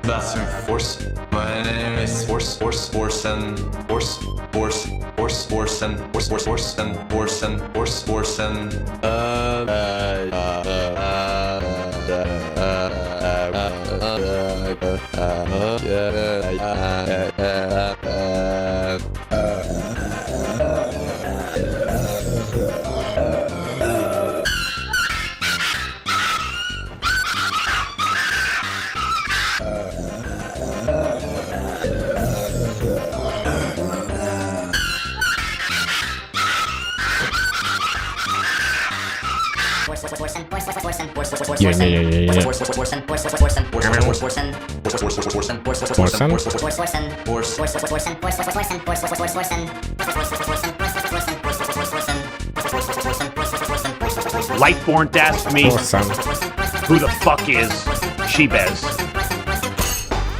Bathroom Force. My name is Force and Force and Force and Lightborn asked me, who the fuck is Shibez?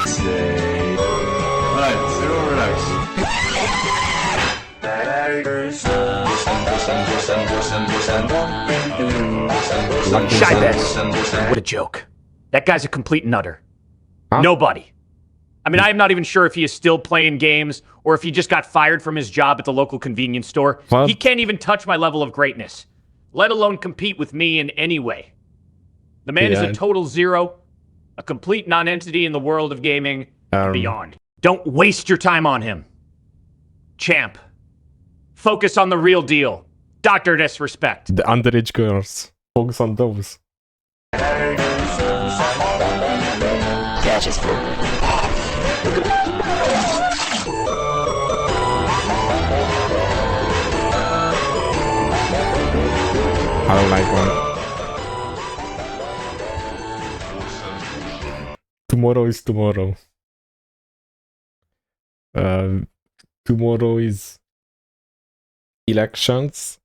Shibez. What a joke. That guy's a complete nutter. Huh? Nobody. I mean, I'm not even sure if he is still playing games or if he just got fired from his job at the local convenience store. What? He can't even touch my level of greatness, let alone compete with me in any way. The man is a total zero, a complete non-entity in the world of gaming and beyond. Don't waste your time on him. Champ, focus on the real deal. Dr. Disrespect. The underage girls. Focus on those. I don't like one. Tomorrow is tomorrow. Tomorrow is elections.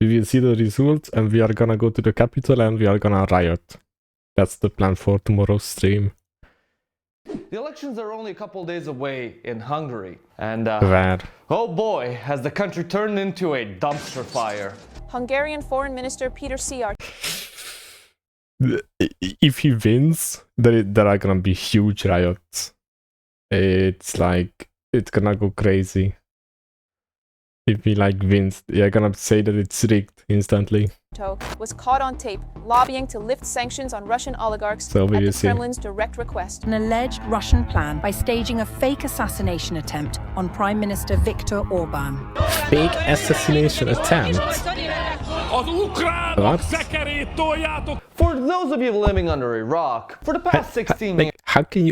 We will see the results and we are gonna go to the capital and we are gonna riot. That's the plan for tomorrow's stream. The elections are only a couple days away in Hungary. And Where? Oh boy, has the country turned into a dumpster fire. Hungarian Foreign Minister Peter Szijjártó. If he wins, there are gonna be huge riots. It's like, it's gonna go crazy. If he wins, you're gonna say that it's rigged instantly. Was caught on tape lobbying to lift sanctions on Russian oligarchs So at the see. Kremlin's direct request. An alleged Russian plan by staging a fake assassination attempt on Prime Minister Viktor Orban. Fake assassination attempt? What? For those of you living under a rock, for the past 16 years... How can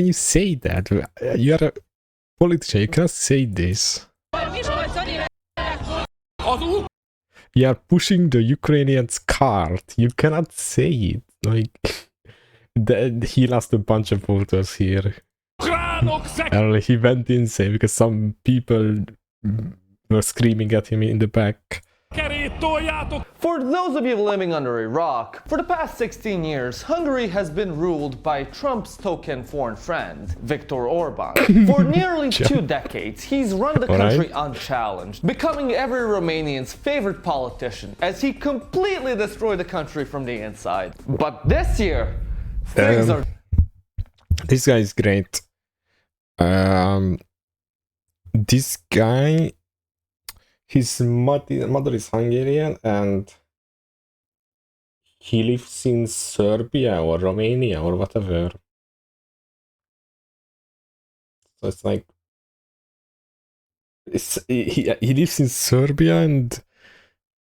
you say that? You're a politician, you cannot say this. You are pushing the Ukrainians' cart. You cannot say it. He lost a bunch of voters here. And he went insane because some people were screaming at him in the back. For those of you living under a rock, for the past 16 years, Hungary has been ruled by Trump's token foreign friend, Viktor Orban. For nearly 2 decades, he's run the country unchallenged, becoming every Romanian's favorite politician, as he completely destroyed the country from the inside. But this year, things are... This guy is great. This guy... His mother is Hungarian and he lives in Serbia or Romania or whatever. So it's like he lives in Serbia and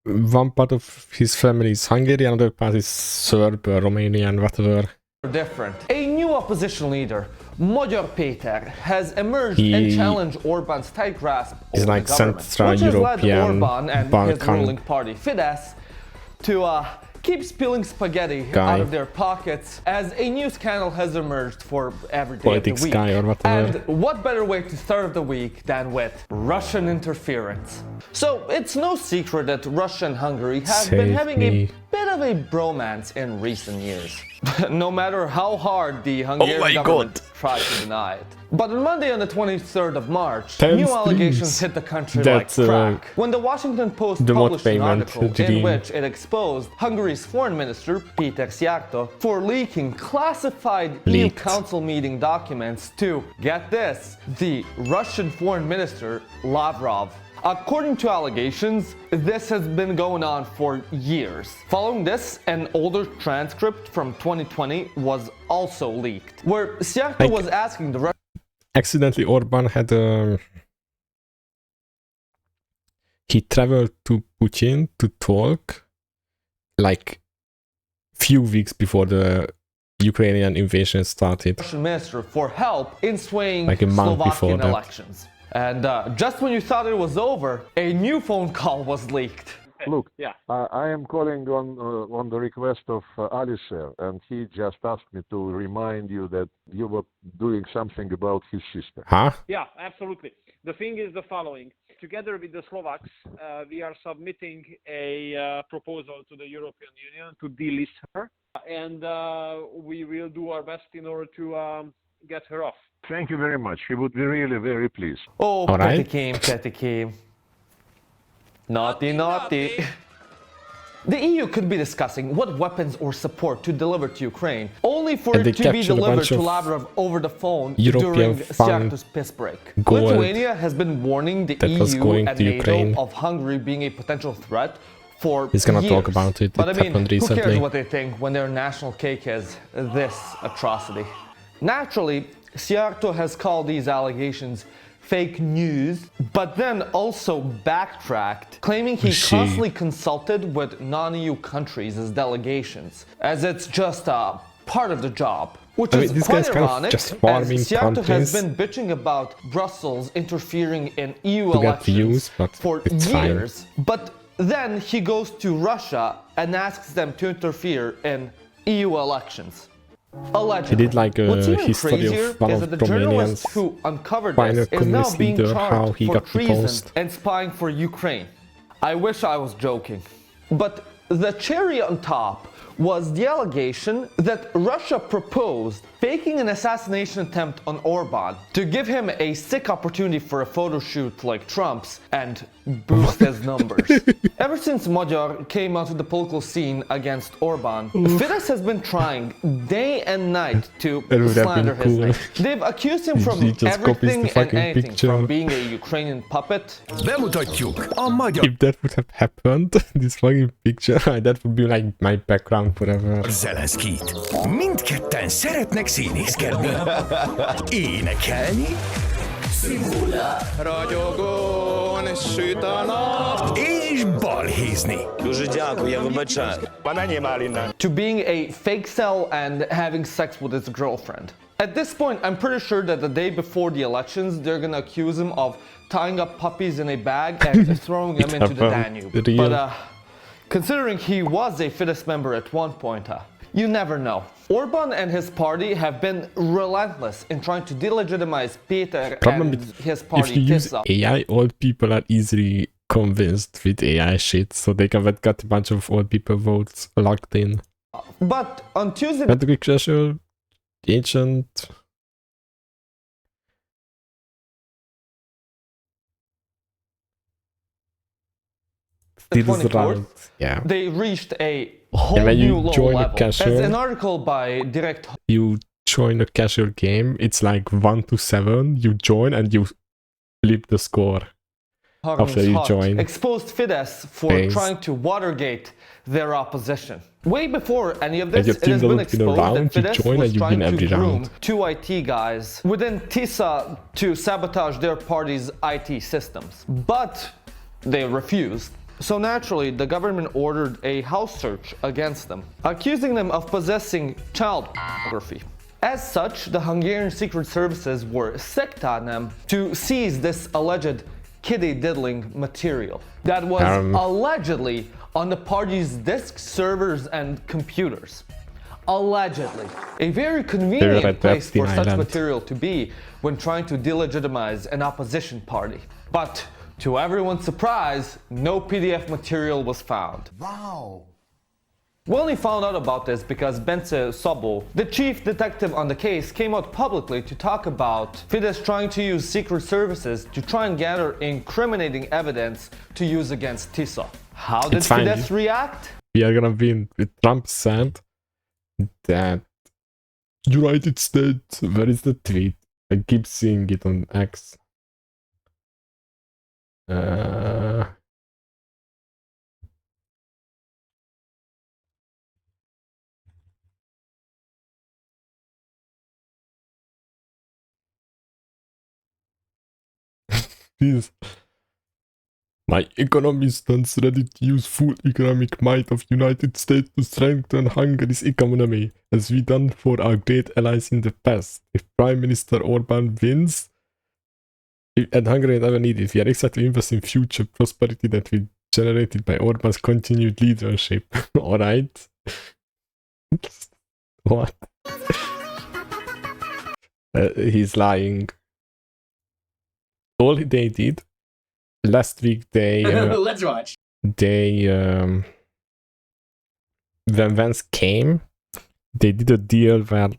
one part of his family is Hungarian, another part is Serb, Romanian, whatever. Different. A new opposition leader, Magyar Péter, has emerged and challenged Orban's tight grasp over the government, which has led Orban and his ruling party, Fidesz, to keep spilling spaghetti out of their pockets as a new scandal has emerged for every day of the week. And what better way to start the week than with Russian interference? So it's no secret that Russia and Hungary have been having a bit of a bromance in recent years, no matter how hard the Hungarian government tried to deny it. But on Monday, on the 23rd of March, new allegations hit the country like crack when the Washington Post published an article in which it exposed Hungary's foreign minister, Péter Szijjártó, for leaking classified EU Council meeting documents to, get this, the Russian foreign minister, Lavrov. According to allegations, this has been going on for years. Following this, an older transcript from 2020 was also leaked, where Szijjártó was asking the accidentally Orban had he traveled to Putin to talk like few weeks before the Ukrainian invasion started. Russian minister for help in swaying like a month Slovakian before elections. And just when you thought it was over, a new phone call was leaked. Look, I am calling on the request of Alisher, and he just asked me to remind you that you were doing something about his sister. Huh? Yeah, absolutely. The thing is the following. Together with the Slovaks, we are submitting a proposal to the European Union to delist her, and we will do our best in order to get her off. Thank you very much. He would be really very pleased. Oh, petty Kim. Naughty, naughty. The EU could be discussing what weapons or support to deliver to Ukraine, only for it to be delivered to Lavrov over the phone during Szijjártó's piss break. Lithuania has been warning the EU and NATO of Hungary being a potential threat for years. Talk about it. But I mean, who cares what they think when their national cake is this atrocity? Naturally, Szijjártó has called these allegations fake news, but then also backtracked, claiming he constantly consulted with non-EU countries as delegations, as it's just a part of the job. Which is quite ironic, as Szijjártó has been bitching about Brussels interfering in EU elections for years, but then he goes to Russia and asks them to interfere in EU elections. Allegedly. He did like a history of one of Romanians who uncovered this is now being charged for treason and spying for Ukraine. I wish I was joking. But the cherry on top was the allegation that Russia proposed faking an assassination attempt on Orban to give him a sick opportunity for a photo shoot like Trump's and boost his numbers. Ever since Magyar came onto the political scene against Orban, Fidesz has been trying day and night to slander his name. They've accused him from everything and anything, from being a Ukrainian puppet. If that would have happened, this fucking picture, that would be like my background forever. Zelenszkit. Mindketten szeretnek színészkedni, énekelni, ragyogón süt a nap, és balhézni. Дуже дякую, я вибачаю. To being a fake cell and having sex with his girlfriend. At this point, I'm pretty sure that the day before the elections, they're gonna accuse him of tying up puppies in a bag and throwing them into the Danube. But considering he was a Fidesz member at one point, you never know. Orban and his party have been relentless in trying to delegitimize Péter and his party. If you use AI, old people are easily convinced with AI shit, so they can get a bunch of old people votes locked in. But on Tuesday... Casual, ancient... The 24th, they reached a whole new low level. As an article by Direct... You join a casual game, it's like 1-7, you join and you flip the score after you join. Exposed Fidesz for trying to Watergate their opposition. Way before any of this, it has been exposed that Fidesz was trying to groom two IT guys within TISA to sabotage their party's IT systems. But they refused. So naturally, the government ordered a house search against them, accusing them of possessing child pornography. As such, the Hungarian secret services were sicked on them to seize this alleged kiddie-diddling material that was allegedly on the party's disk servers and computers. Allegedly. A very convenient place for such material to be when trying to delegitimize an opposition party. But to everyone's surprise, no PDF material was found. Wow! We only found out about this because Bence Sabo, the chief detective on the case, came out publicly to talk about Fidesz trying to use secret services to try and gather incriminating evidence to use against TISA. How did Fidesz react? We are gonna win. Trump said that United States, where is the tweet? I keep seeing it on X. My economy stands ready to use full economic might of United States to strengthen Hungary's economy, as we done for our great allies in the past. If Prime Minister Orbán wins, and Hungary never needed, we are excited to invest in future prosperity that will be generated by Orbán's continued leadership. Alright. What? He's lying. All they did last week, they let's watch. They when Vance came, they did a deal where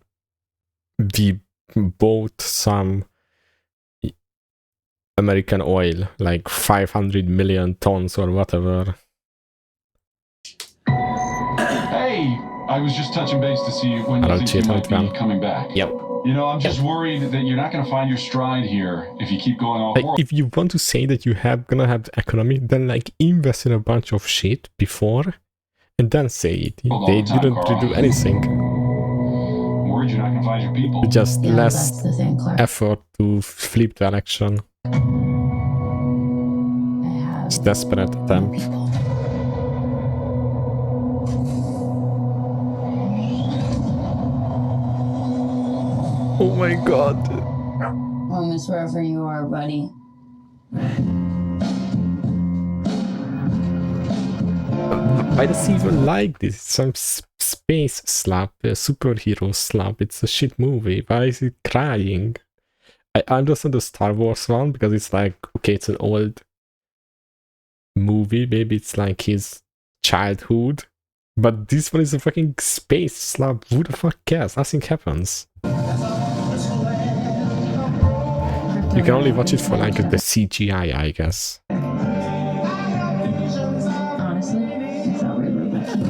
we bought some American oil, like 500 million tons or whatever. Hey, I was just touching base to see when you think you might be coming back. Yep. You know, I'm just worried that you're not going to find your stride here if you keep going all forward. If you want to say that you have gonna have the economy, then like invest in a bunch of shit before, and then say it. They didn't do anything. I'm worried you're not going to find your people. Just less effort to flip the election. It's a desperate attempt. Oh my god. Almost wherever you are, buddy. Why does he even like this? Some space slap, a superhero slap. It's a shit movie. Why is he crying? I understand the Star Wars one because it's like, okay, it's an old movie. Maybe it's like his childhood. But this one is a fucking space slap. Who the fuck cares? Nothing happens. You can only watch it for like the CGI, I guess. Honestly, I thought we were lucky.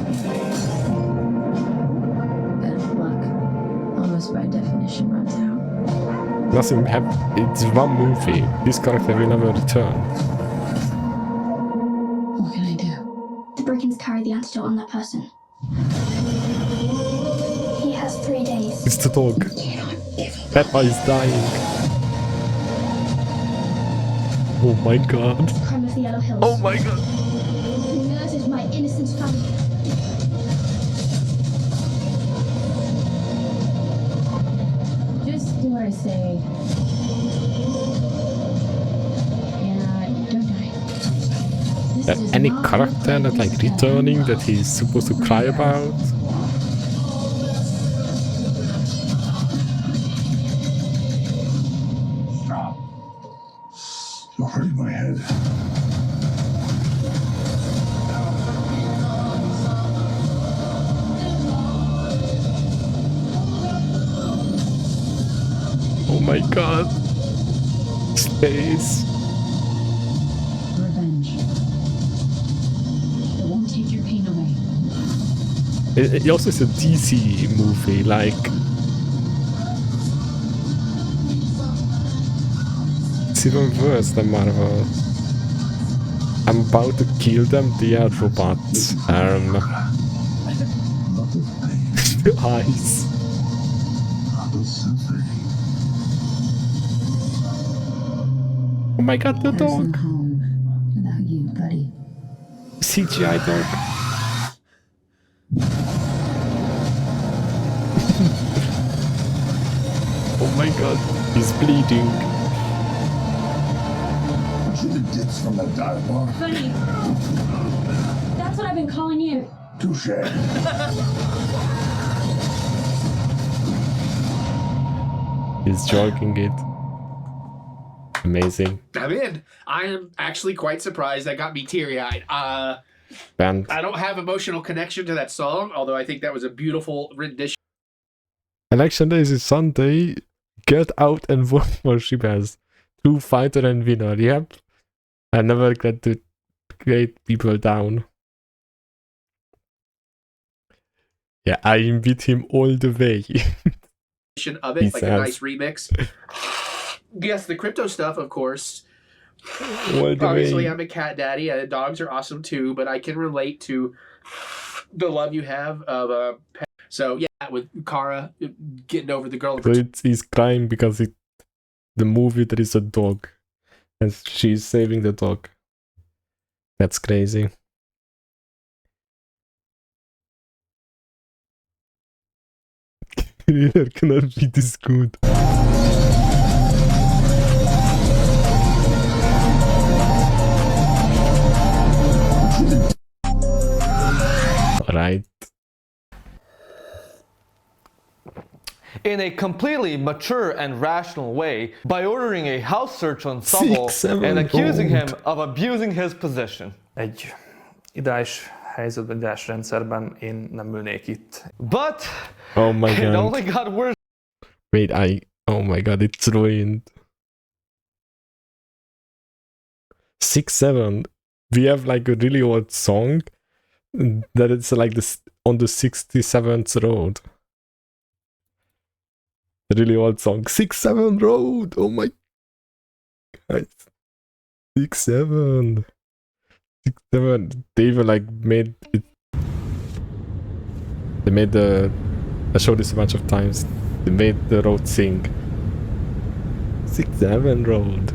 But luck, almost by definition, runs out. Nothing it's one movie. This character will never return. What can I do? The brigands carry the antidote on that person. He has 3 days. It's the dog. Peppa is dying. Oh my god. Crime of the Yellow Hills. Oh my god. He murdered my innocent family. Just do what I say. And don't die. Any character that like returning that he's supposed to cry about? You're hurting my head. Oh my god. Space. Revenge. It won't take your pain away. It also is a DC movie, like... It's even worse than Marvel. I'm about to kill them, they are robots. The eyes. Oh my god, the dog! Without you, buddy. CGI dog. Oh my god, he's bleeding. The dips from that dive bar. Funny. That's what I've been calling you. Touche. He's jogging it. Amazing. I'm in. I am actually quite surprised. That got me teary-eyed. band. I don't have emotional connection to that song, although I think that was a beautiful rendition. Election day is Sunday. Get out and vote for Shibez. True fighter and winner. Yep. I never get to create people down. Yeah, I beat him all the way. Of it, like a nice remix. Yes, the crypto stuff, of course. Obviously, I'm a cat daddy. Dogs are awesome too, but I can relate to the love you have of a pet. So yeah, with Kara getting over the girl. So he's crying because the movie there is a dog, and she's saving the dog. That's crazy. It cannot be this good. Alright. In a completely mature and rational way by ordering a house search on Szabo and accusing him of abusing his position. Egy ideális helyzetben, ideális rendszerben én nem ülnék itt. But oh my god. It only got worse. Wait, oh my god, it's ruined. 6-7. We have like a really old song that it's like this on the 67th road. The really old song. 6-7 road. Oh my god. 6-7. 6-7. They even like made it. They made the. I showed this a bunch of times. They made the road sing. 6-7 road.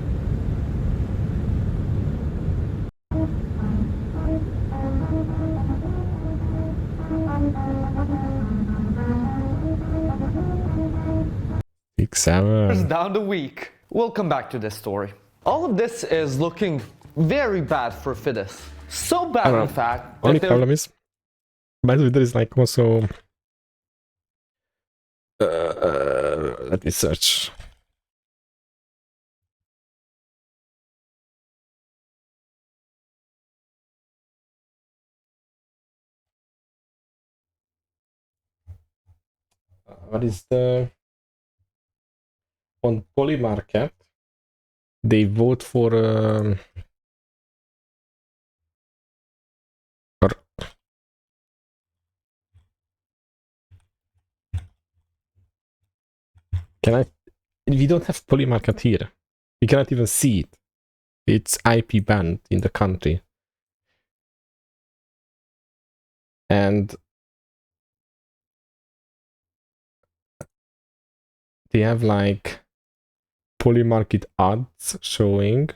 Down the week. We'll come back to this story. All of this is looking very bad for Fidesz. So bad, in fact. Only problem is, by the way, there is like also. Let me search. What is the on Polymarket? They vote for can I? We don't have Polymarket here. We cannot even see it. It's IP banned in the country, and they have like Polymarket ads showing.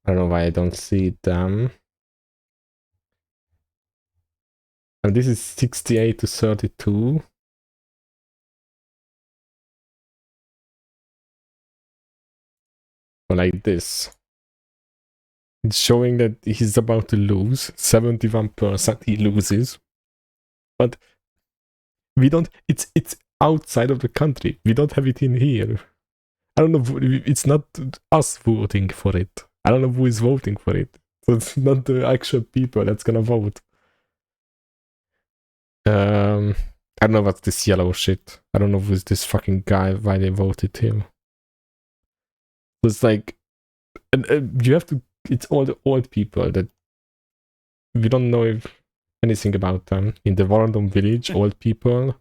I don't know why I don't see them. And this is 68 to 32. Or like this. It's showing that he's about to lose. 71% he loses. But we don't, it's outside of the country. We don't have it in here. I don't know, it's not us voting for it. I don't know who is voting for it. So it's not the actual people that's gonna vote. I don't know what's this yellow shit. I don't know who's this fucking guy, why they voted him. So it's like, you have to, it's all the old people that we don't know anything about them. In the random village, old people.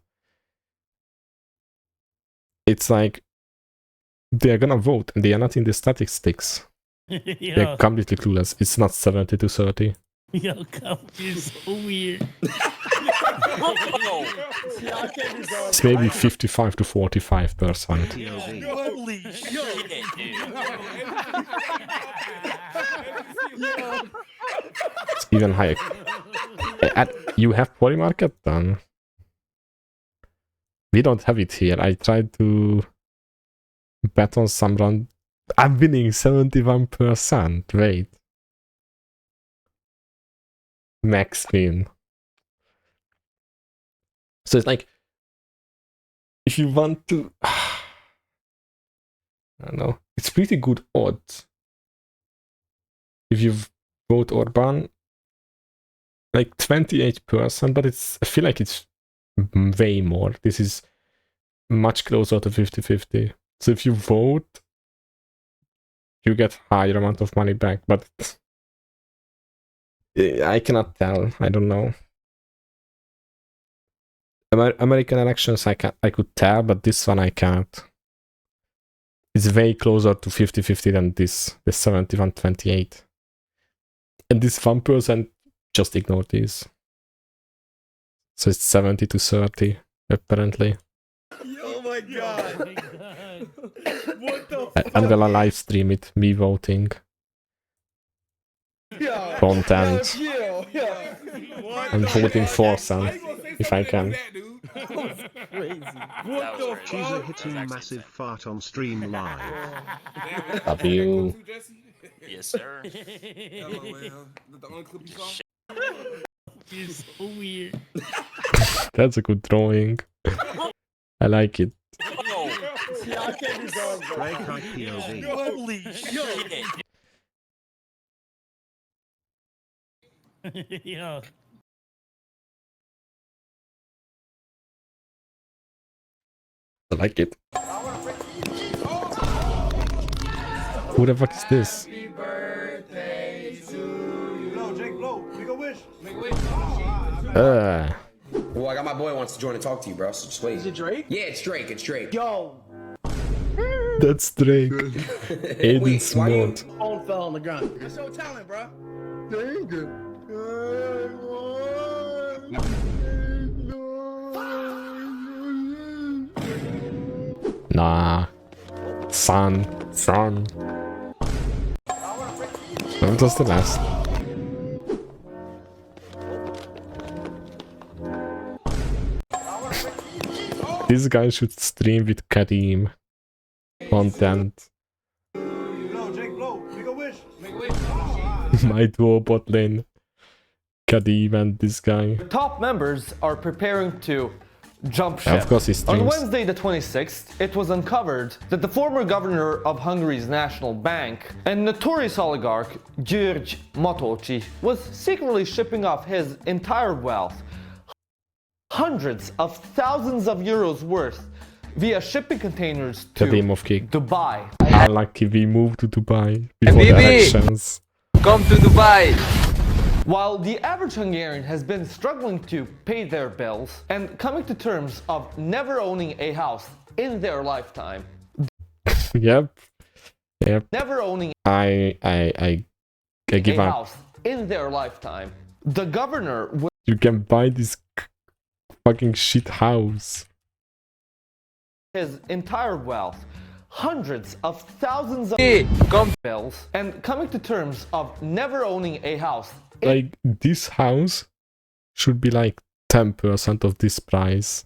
It's like, they're gonna vote and they are not in the statistics. Yeah. They're completely clueless. It's not 70 to 30. Yo, is so weird. It's maybe 55 to 45%. Holy shit, It's even higher. You have Polymarket then? We don't have it here. I tried to bet on some run. I'm winning 71%. Wait. Max win. So it's like, if you want to, I don't know. It's pretty good odds. If you vote Orban, like 28%, but I feel like it's way more. This is much closer to 50-50. So if you vote, you get higher amount of money back, but I cannot tell. I don't know. American elections I could tell, but this one I can't. It's way closer to 50-50 than this 71-28. And this 1%, just ignore this. So it's 70-30, apparently. Oh my god. What the I'm gonna live stream it, me voting. Content. I'm voting for some, if I can. She's a hitting massive fart on stream live. Love you. Yes, sir. You're so weird. That's a good drawing. I like it. Holy shit. Yeah. I like it. Who the fuck is this? Well, I got my boy wants to join and talk to you, bro. So just wait. Is it Drake? Yeah, it's Drake. It's Drake. Yo. That's Drake. Aiden Smart. Phone fell on the ground. That's your talent, bro. Nah. Son. That was the last. This guy should stream with Kareem. Content. My duo bot lane. Kareem and this guy. Top members are preparing to jump ship. Of course he streams. On Wednesday the 26th, it was uncovered that the former governor of Hungary's national bank and notorious oligarch György Matolcsi was secretly shipping off his entire wealth, hundreds of thousands of euros worth, via shipping containers to Dubai. Unlucky we moved to Dubai before the elections. Come to Dubai! While the average Hungarian has been struggling to pay their bills and coming to terms of never owning a house in their lifetime. Yep. Never owning I give a up. house in their lifetime. The governor will You can buy this fucking shit house. his entire wealth, hundreds of thousands of bills, and coming to terms of never owning a house. Like, this house should be like 10% of this price.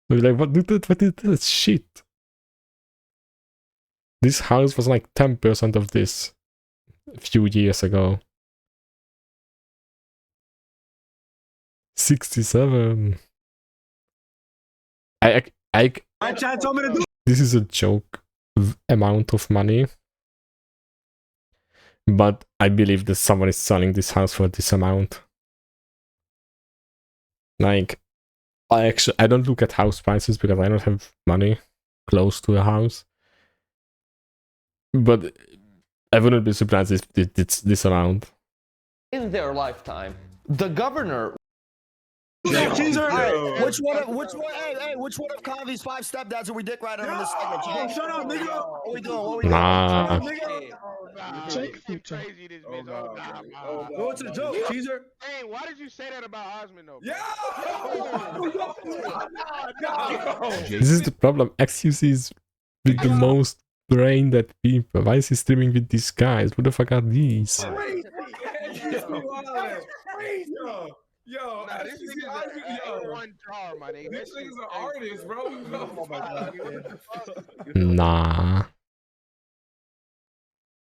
Like, what is that shit? This house was like 10% of this a few years ago. 67. This is a joke amount of money. But I believe that someone is selling this house for this amount. Like, I don't look at house prices because I don't have money close to a house. But I wouldn't be surprised if it's this amount. In their lifetime, the governor. Caesar, which one of Convy's 5 stepdads are we dick riding on this segment? Shut up, nigga. What we doing? Nah. What's a joke, Caesar? Hey, why did you say that about Osman though? This is the problem. XUC is with the most brain that people. Why is he streaming with these guys? What the fuck are these? Yo, nah, this nigga's one drawer, my nigga. This nigga's an artist, bro. Oh my god. Nah.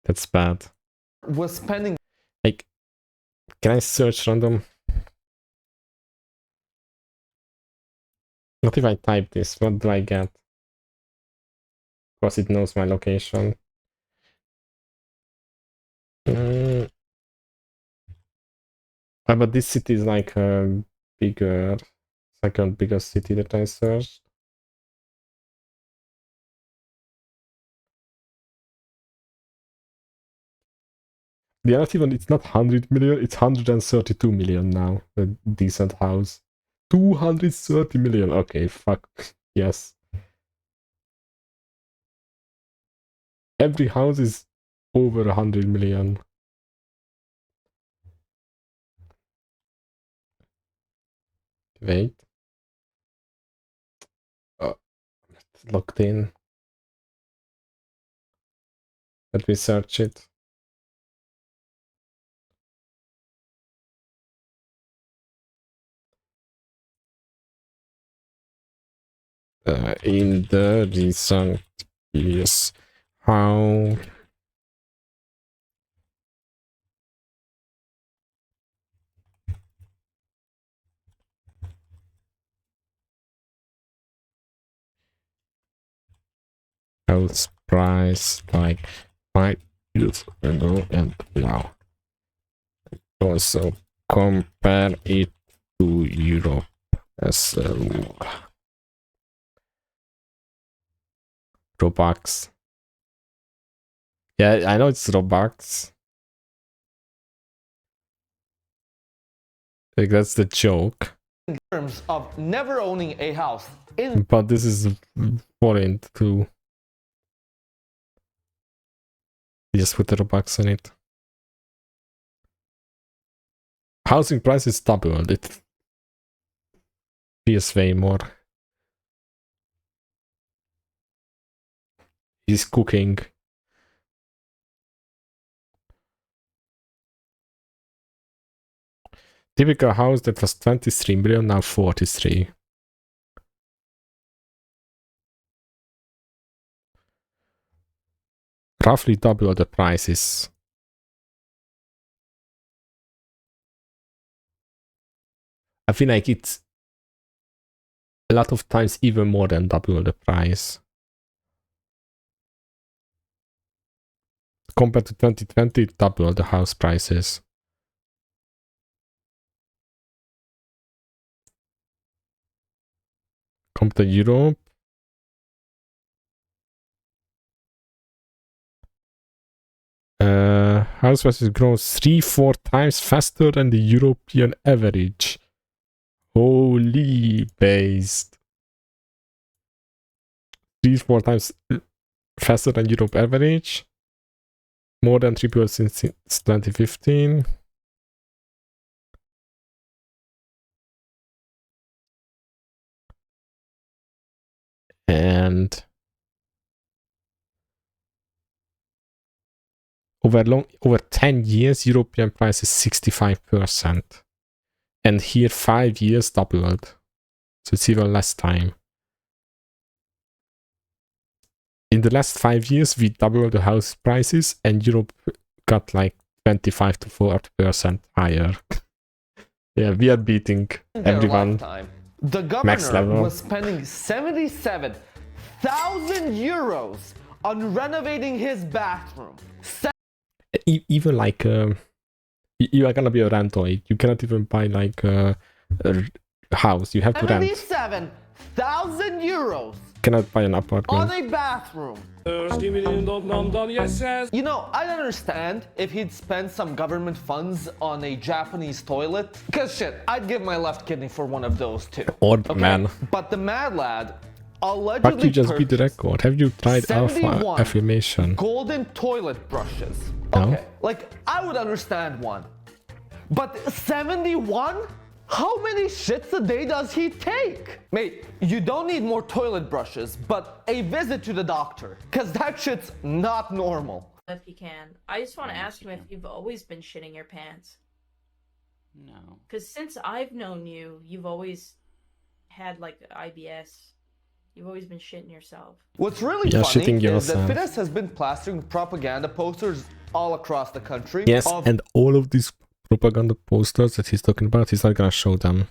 That's bad. Was spending. Like, can I search random? What if I type this? What do I get? because it knows my location. But this city is like bigger, second biggest city that I searched. Yeah, not even, it's not 100 million, it's 132 million now. A decent house. 230 million. Okay, fuck. Yes. Every house is over 100 million. Wait. It's locked in. Let me search it. In the recent years, how house price like 5 years ago and now. Also compare it to Europe as a rule. Robux. Yeah, I know it's Robux. Like that's the joke. In terms of never owning a house. But this is foreign too. Just put the Robux on it. Housing prices doubled. It feels way more. He's cooking. Typical house that was 23 million, now 43. Roughly double the prices. I feel like it's a lot of times even more than double the price. Compared to 2020, double the house prices. Come to Europe. House prices grow 3-4 times faster than the European average. Holy based. 3-4 times faster than Europe average. More than 3% since 2015. And over 10 years, European price is 65%. And here 5 years doubled. So it's even less time. In the last 5 years, we doubled the house prices and Europe got like 25 to 40% higher. Yeah, we are beating everyone. The governor was spending 77,000 euros on renovating his bathroom. Even like you are gonna be a rentoid. You cannot even buy like a house. You have to rent. 77,000 euros. Cannot buy an apartment. On a bathroom. You know, I'd understand if he'd spend some government funds on a Japanese toilet. Cause shit, I'd give my left kidney for one of those too. Or man. But the mad lad allegedly But you just beat the record. Have you tried alpha affirmation? Golden toilet brushes. No? Okay, like I would understand one. But 71? How many shits a day does he take? Mate, you don't need more toilet brushes, but a visit to the doctor, cause that shit's not normal. If you can. I just want to ask him if you've always been shitting your pants. No. Cause since I've known you, you've always had like IBS. You've always been shitting yourself. What's really funny is that Fidesz has been plastering propaganda posters all across the country. Yes, and all of these propaganda posters that he's talking about, he's not gonna show them.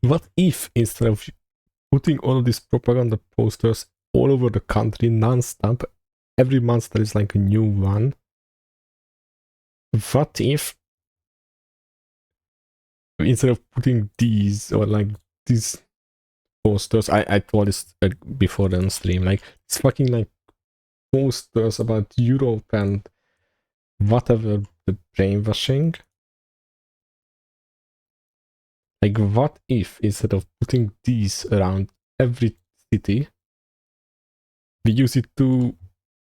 What if instead of putting all of these propaganda posters all over the country non-stop, every month there is like a new one? What if instead of putting these or like these posters, I told this before the stream, like it's fucking like posters about Europe and whatever, the brainwashing. Like what if instead of putting these around every city, we use it to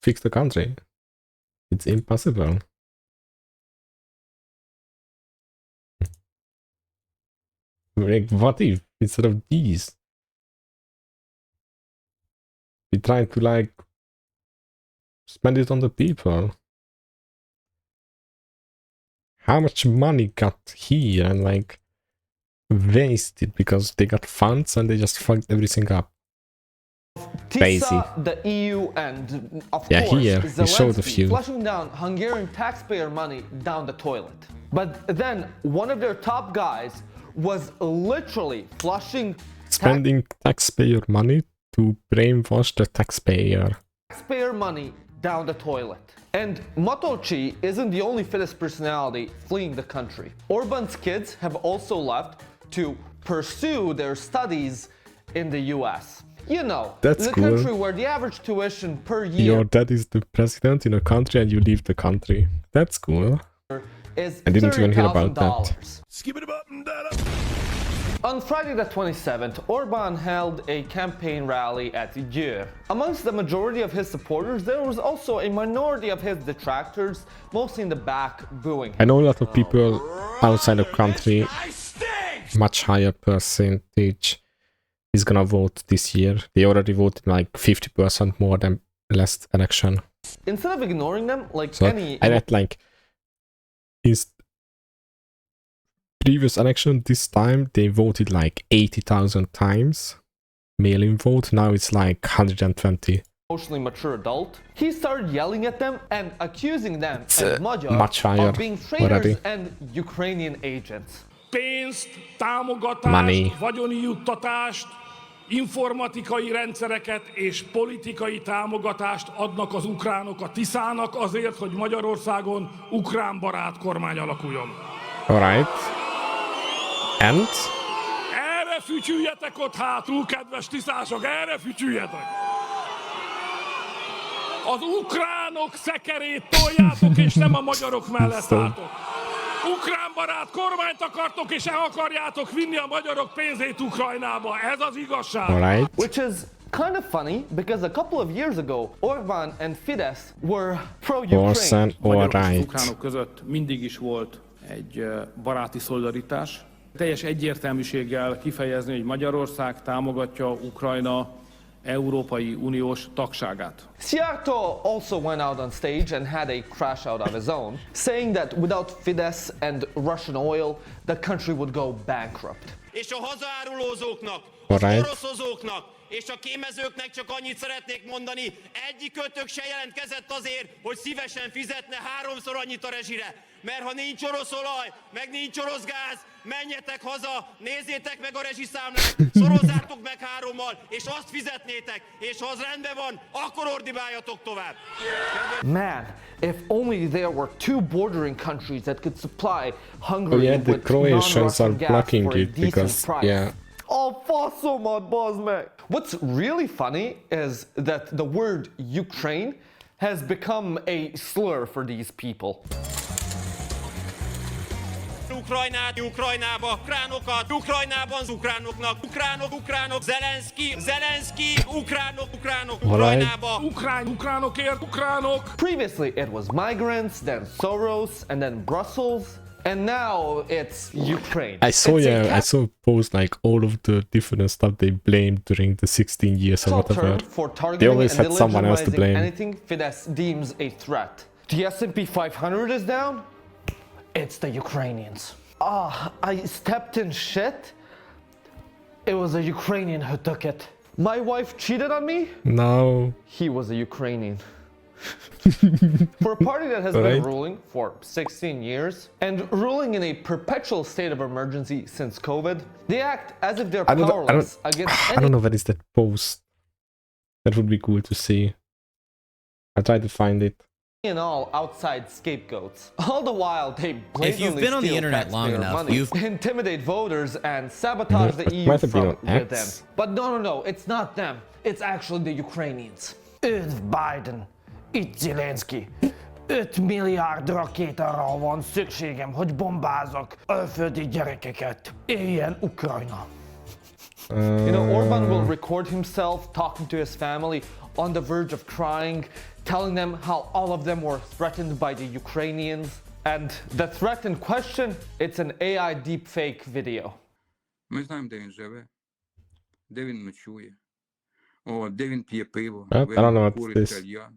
fix the country? It's impossible. Like what if instead of these, we try to like spend it on the people? How much money got here and like wasted because they got funds and they just fucked everything up? Crazy. The EU and of yeah, course here we showed a few. flushing down Hungarian taxpayer money down the toilet. But then one of their top guys was literally flushing spending taxpayer money to brainwash the taxpayer. Taxpayer money down the toilet. And Matolcsi isn't the only Fidesz personality fleeing the country. Orban's kids have also left to pursue their studies in the US. You know, that's the cool. Country where the average tuition per year... Your dad is the president in a country and you leave the country. That's cool. I didn't even hear about that. On Friday the 27th, Orban held a campaign rally at Győr. Amongst the majority of his supporters, there was also a minority of his detractors, mostly in the back, booing him. I know a lot of people outside the country, much higher percentage, is gonna vote this year. They already voted like 50% more than last election. Instead of ignoring them, like so any... I read like his previous election, this time they voted like 80,000 times mail-in vote. Now it's like 120. Emotionally mature adult. He started yelling at them and accusing them and Magyar much higher of being traitors already. and Ukrainian agents. Pénzt, támogatást, vagyoni juttatást, informatikai rendszereket és politikai támogatást adnak az ukránok a Tiszának azért, hogy Magyarországon ukrán barát kormány alakuljon. Alright. And? Erre fütyüljetek ott hátul, kedves tiszások, erre fütyüljetek! Az ukránok szekerét toljátok, és nem a magyarok mellett álltok. Ukrán barát kormányt akartok, és el akarjátok vinni a magyarok pénzét Ukrajnába. Ez az igazság. Alright. Which is kind of funny, because a couple of years ago, Orbán and Fidesz were pro-Ukraine. Magyarok és ukránok között mindig is volt egy baráti szolidaritás. Teljes egyértelműséggel kifejezni, hogy Magyarország támogatja Ukrajna Európai Uniós tagságát. Szijjártó also went out on stage and had a crash out of his own, saying that without Fidesz and Russian oil, the country would go bankrupt. És a hazaárulózóknak, az oroszozóknak és a kémezőknek csak annyit szeretnék mondani, egyikőtök se jelentkezett azért, hogy szívesen fizetne 3-szor annyit a rezsire. Mert ha nincs orosz olaj, meg nincs orosz gáz, menjetek haza, nézzétek meg a rezsiszámlát, szorozzátok meg 3-mal, és azt fizetnétek, és ha az rendben van, akkor ordibáljatok tovább. Man, if only there were two bordering countries that could supply Hungary the with Croatians are non-Russian gas blocking for a it decent because, price. yeah. Oh, faszomat, bazd meg! What's really funny is that the word Ukraine has become a slur for these people. Ukrajnába, ukránokat, Ukrajnában az ukránoknak, ukránok, Zelenszky, ukránok, Ukrajnába. Ukránokért, ukránok! Previously it was migrants, then Soros, and then Brussels, and now it's Ukraine. I saw a post like all of the different stuff they blamed during the 16 years or whatever. They always had someone else to blame. Anything Fidesz deems a threat. The S&P 500 is down. It's the Ukrainians. I stepped in shit. It was a Ukrainian who took it. My wife cheated on me. No. He was a Ukrainian. For a party that has been ruling for 16 years and ruling in a perpetual state of emergency since COVID, they act as if they're powerless against I don't know what is that post. That would be cool to see. I'll try to find it. And all outside scapegoats. All the while, they blatantly if you've been on the internet long enough, money, intimidate voters, and sabotage the EU from within. But no, it's not them. It's actually the Ukrainians. It's Biden. Itt Zelensky. 5 milliárd rakétára van szükségem, hogy bombázok alföldi gyerekeket. Éljen Ukrajna. You know, Orban will record himself talking to his family on the verge of crying, telling them how all of them were threatened by the Ukrainians. And the threat in question, it's an AI deepfake video. Ми знаємо, де він живе, де він ночує, де він п'є пиво, I don't know what this.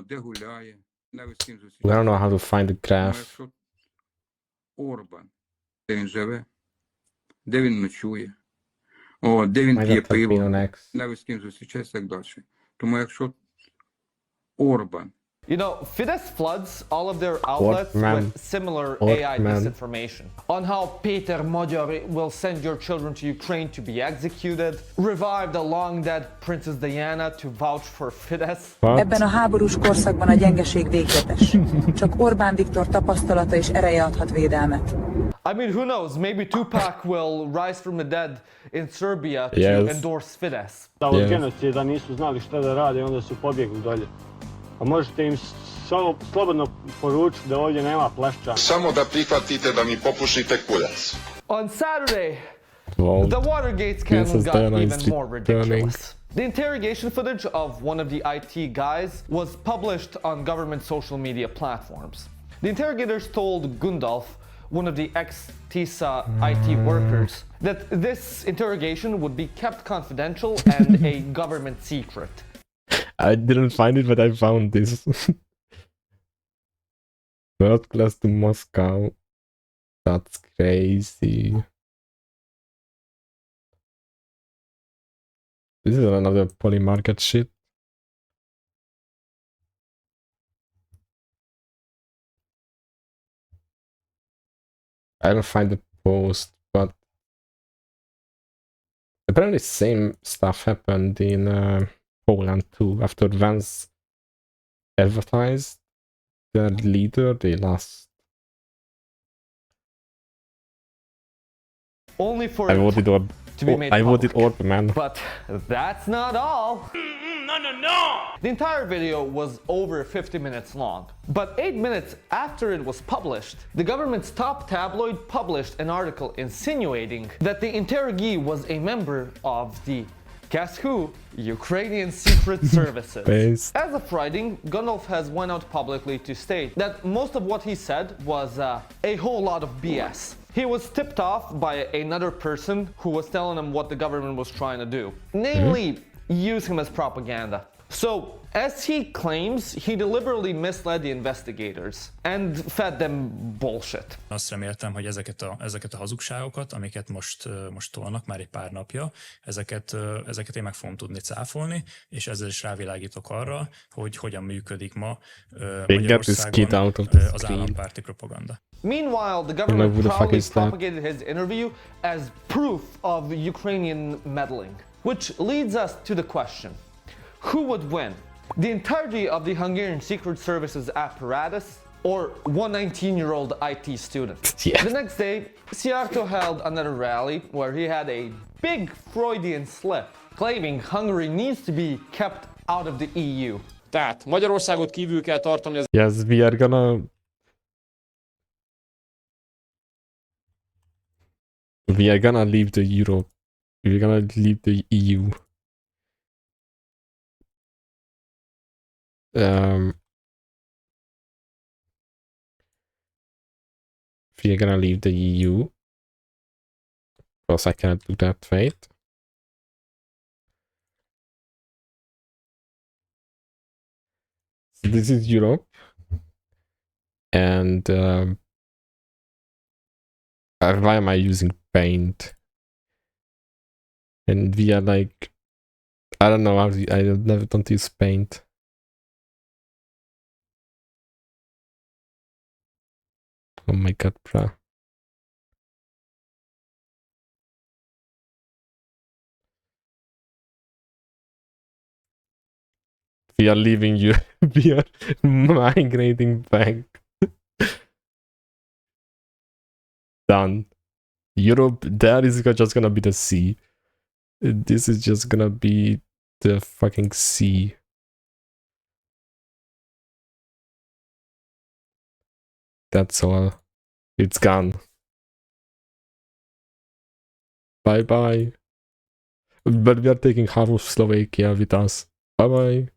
де гуляє, навіть з ким зустрічається. I don't know how to find the graph. Орбан, де він живе, де він ночує, де він п'є пиво, навіть з ким зустрічається, так далі. Тому якщо Орбан. You know, Fidesz floods all of their outlets with similar AI disinformation on how Péter Magyar will send your children to Ukraine to be executed, revive the long-dead Princess Diana to vouch for Fidesz. Ebben a háborús korszakban a gyengeség végletes. Csak Orbán Viktor tapasztalata és ereje adhat védelmet. I mean, who knows? Maybe Tupac will rise from the dead in Serbia to endorse Fidesz. Da od genocida nisu znali šta da rade, onda su pobjegli dolje. A možete im slobodno poručiti da ovdje nema plešća. Samo da prihvatite da mi popušite kuljac. On Saturday, the Watergate scandal got even more ridiculous. The interrogation footage of one of the IT guys was published on government social media platforms. The interrogators told Gundolf, one of the ex-TISA IT workers, that this interrogation would be kept confidential and a government secret. I didn't find it, but I found this. World class to Moscow. That's crazy. This is another polymarket shit. I don't find the post, but apparently same stuff happened in Poland too. After Vance advertised their leader, they lost. Only for I voted Orban. But that's not all. No! The entire video was over 50 minutes long. But 8 minutes after it was published, the government's top tabloid published an article insinuating that the interrogee was a member of the, guess who? Ukrainian Secret Services. As of writing, Gundolf has went out publicly to state that most of what he said was a whole lot of BS. He was tipped off by another person who was telling him what the government was trying to do. Namely, use him as propaganda. So, as he claims, he deliberately misled the investigators and fed them bullshit. Azt reméltem, hogy ezeket a hazugságokat, amiket most tolnak már egy pár napja, ezeket én meg fogom tudni cáfolni, és ezzel is rávilágítok arra, hogy hogyan működik ma Magyarországon az állampárti propaganda. Meanwhile, the government proudly propagated his interview as proof of Ukrainian meddling. Which leads us to the question, who would win? The entirety of the Hungarian Secret Services apparatus or one 19-year-old IT student? Yeah. The next day, Szijjártó held another rally where he had a big Freudian slip, claiming Hungary needs to be kept out of the EU. Tehát Magyarországot kívül kell tartani az... Yes, we are gonna leave the Europe. We're gonna leave the EU. We're gonna leave the EU. Of course, I cannot do that, wait. So this is Europe. And why am I using Paint? And we are like, I don't know how to, don't use Paint. Oh my god, bruh. We are leaving you. We are migrating back. Done. Europe, that is just gonna be the sea. This is just gonna be the fucking sea. That's all. It's gone. Bye bye. But we are taking half of Slovakia with us. Bye bye.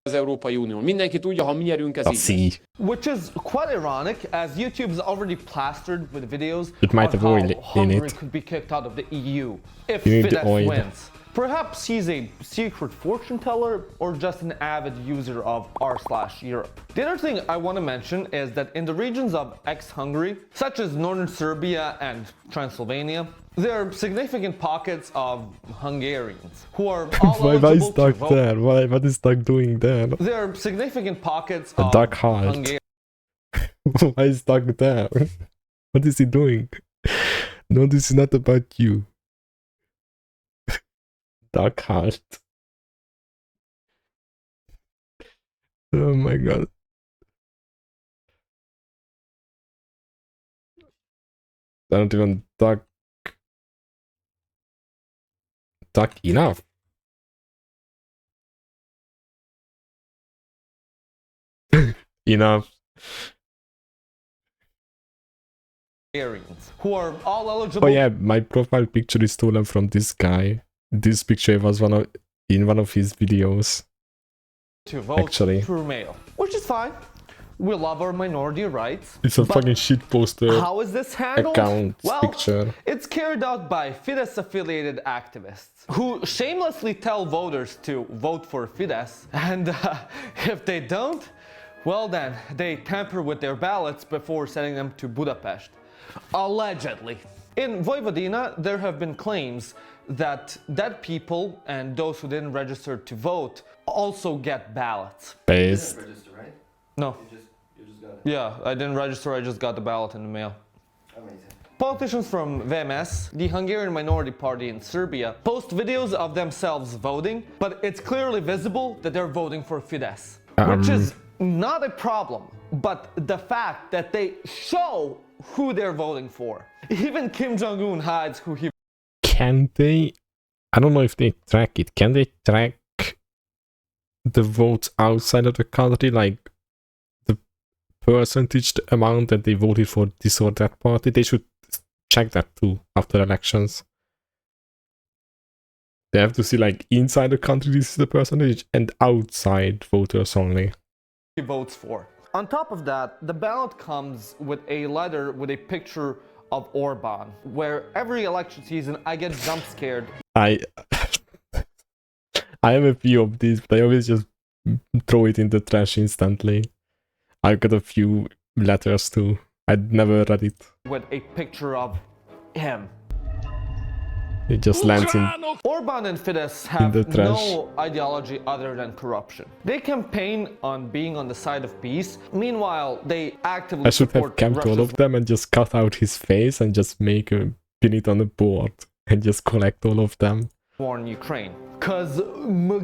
Az Európai Unión. Mindenki tudja, ha mi nyerünk, ez így lesz. Which is quite ironic, as YouTube's already plastered with videos It might have on oil how in Hungary it. could be kicked out of the EU if You need the Fidesz oil. wins. Perhaps he's a secret fortune teller or just an avid user of r/Europe. The other thing I want to mention is that in the regions of ex-Hungary, such as northern Serbia and Transylvania, there are significant pockets of Hungarians who are all Why is eligible to Duck vote. there? What is Duck doing there? There are significant pockets A of Duck heart. Hungarians. Why is Duck there? What is he doing? No, this is not about you. Duck heart. Oh my god. I don't even duck enough. Enough. Who are all eligible. Oh yeah, my profile picture is stolen from this guy. This picture was in one of his videos. To vote Actually, through mail, which is fine. We love our minority rights. it's a but fucking shit poster. how is this handled? Account Well, picture. it's carried out by Fidesz-affiliated activists who shamelessly tell voters to vote for Fidesz, and if they don't, well then, they tamper with their ballots before sending them to Budapest. Allegedly. In Vojvodina, there have been claims that dead people and those who didn't register to vote also get ballots. Based. Right? No. You just got it. Yeah, I didn't register, I just got the ballot in the mail. Amazing. Politicians from VMS, the Hungarian minority party in Serbia, post videos of themselves voting, but it's clearly visible that they're voting for Fidesz, which is not a problem, but the fact that they show who they're voting for. Even Kim Jong-un hides who he... Can they... I don't know if they track it. Can they track the votes outside of the country? Like the percentage, the amount that they voted for this or that party? They should check that too after elections. They have to see like inside the country this is the percentage and outside voters only. He votes for. On top of that, the ballot comes with a letter with a picture of Orban, where every election season I get jump scared. I have a few of these, but I always just throw it in the trash instantly. I've got a few letters too. I'd never read it. With a picture of him. It just lands in Orban and Fidesz have the trash. no ideology other than corruption. They campaign on being on the side of peace. Meanwhile, they actively I should have support camped all Russia's of them and just cut out his face and just make a pin it on the board and just collect all of them. war in Ukraine. Cause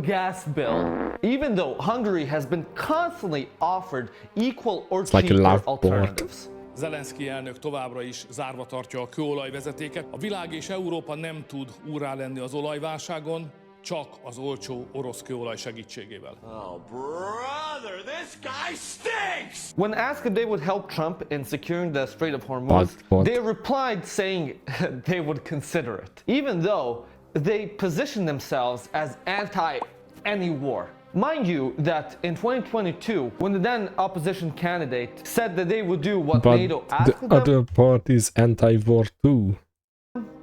gas bill. Even though Hungary has been constantly offered equal or like cheaper alternatives. Zelenszky elnök továbbra is zárva tartja a kőolajvezetéket. A világ és Európa nem tud úrrá lenni az olajválságon, csak az olcsó orosz kőolaj segítségével. Oh, brother, this guy stinks! When asked if they would help Trump in securing the Strait of Hormuz, they replied saying they would consider it, even though they position themselves as anti-any war. Mind you that in 2022, when the then opposition candidate said that they would do what But NATO asked the them, other part is anti-war too.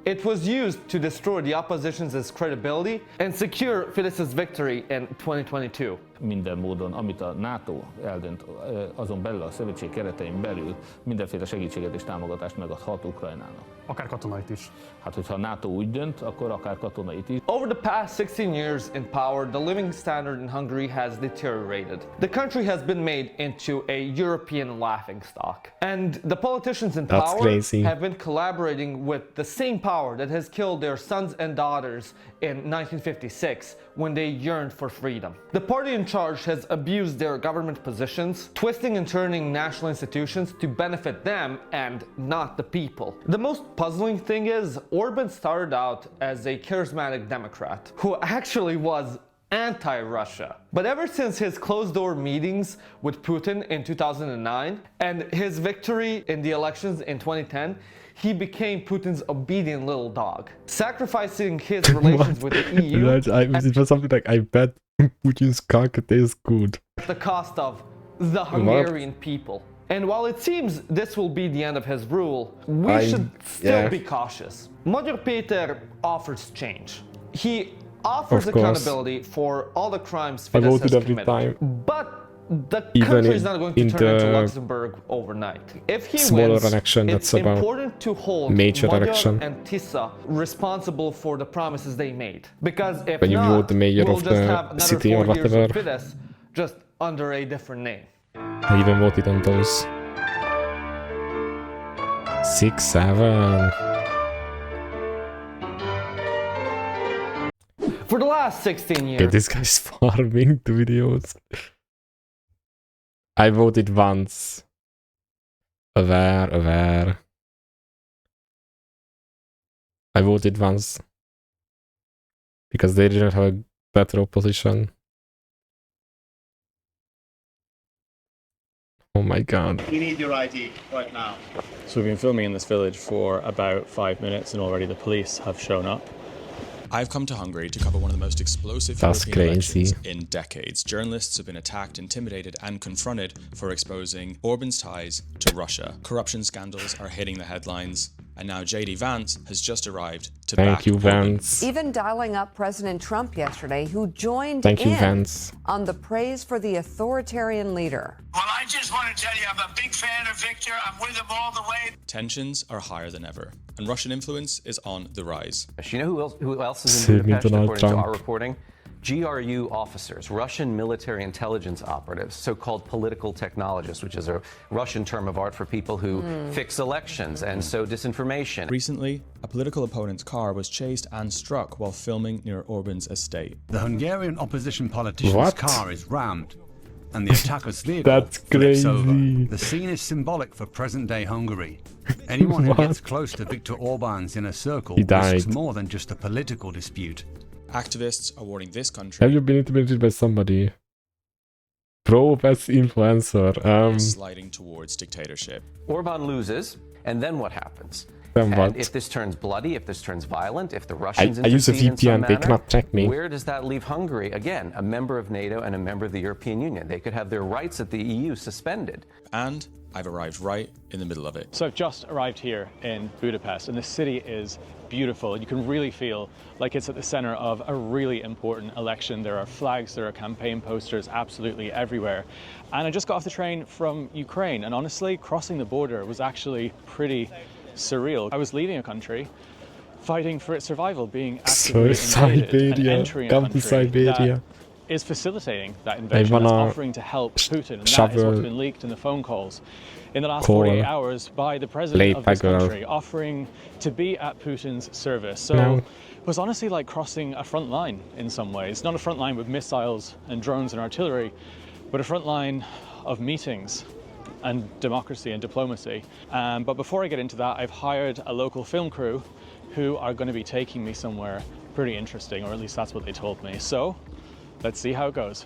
It was used to destroy the opposition's credibility and secure Fidesz's victory in 2022. Minden módon, amit a NATO eldönt, azon belül a szövetség keretein belül mindenféle segítséget és támogatást megadhat Ukrajnának. Akár katonait is. Hát, hogyha a NATO úgy dönt, akkor akár katonait is. Over the past 16 years in power, the living standard in Hungary has deteriorated. The country has been made into a European laughingstock. And the politicians in power have been collaborating with the same power that has killed their sons and daughters in 1956 when they yearned for freedom. The party in charge has abused their government positions, twisting and turning national institutions to benefit them and not the people. The most puzzling thing is, Orban started out as a charismatic Democrat who actually was anti-Russia. But ever since his closed-door meetings with Putin in 2009 and his victory in the elections in 2010, he became Putin's obedient little dog, sacrificing his relations with the EU. It was something like, I bet Putin's cock tastes good. At the cost of the Hungarian people. And while it seems this will be the end of his rule, we should still be cautious. Magyar Péter offers change. He offers accountability for all the crimes Fidesz has committed. But the country is not going to turn into Luxembourg overnight. If he wins, it's important to hold Magyar and Tisza responsible for the promises they made. Because if not, we'll just have another 4 years of Fidesz, just under a different name. I even voted on those. 6, 7. For the last 16 years. Okay, this guy's farming the videos. I voted once. Aware. I voted once. Because they didn't have a better opposition. Oh my god. We need your ID right now. So we've been filming in this village for about 5 minutes and already the police have shown up. I've come to Hungary to cover one of the most explosive European elections in decades. Journalists have been attacked, intimidated and confronted for exposing Orban's ties to Russia. Corruption scandals are hitting the headlines. And now JD Vance has just arrived to back Orban. Even dialing up President Trump yesterday, who joined on the praise for the authoritarian leader. Well, I just want to tell you, I'm a big fan of Victor. I'm with him all the way. Tensions are higher than ever, and Russian influence is on the rise. You know who else is in Budapest, according to our reporting? GRU officers, Russian military intelligence operatives, so-called political technologists, which is a Russian term of art for people who fix elections and sow disinformation. Recently, a political opponent's car was chased and struck while filming near Orban's estate. The Hungarian opposition politician's car is rammed, and the attacker's vehicle flips over. The scene is symbolic for present-day Hungary. Anyone who gets close to Viktor Orban's inner circle risks more than just a political dispute. Activists are warning this country. Have you been intimidated by somebody? Pro best influencer. Sliding towards dictatorship. Orban loses, and then what happens? Then what? And if this turns bloody, if this turns violent, if the Russians I use a intercede in some VPN, they manner, cannot track me. Where does that leave Hungary? Again, a member of NATO and a member of the European Union. They could have their rights at the EU suspended. And I've arrived right in the middle of it. So I've just arrived here in Budapest, and the city is beautiful. You can really feel like it's at the center of a really important election. There are flags, there are campaign posters absolutely everywhere. And I just got off the train from Ukraine, and honestly, crossing the border was actually pretty surreal. I was leaving a country, fighting for its survival, being actively invaded, and entering a country that is facilitating that invasion, that's offering to help Putin, and that is what's been leaked in the phone calls in the last 48 hours by the president of this country, offering to be at Putin's service. So it was honestly like crossing a front line in some ways. Not a front line with missiles and drones and artillery, but a front line of meetings and democracy and diplomacy. But before I get into that, I've hired a local film crew who are going to be taking me somewhere pretty interesting, or at least that's what they told me. So let's see how it goes.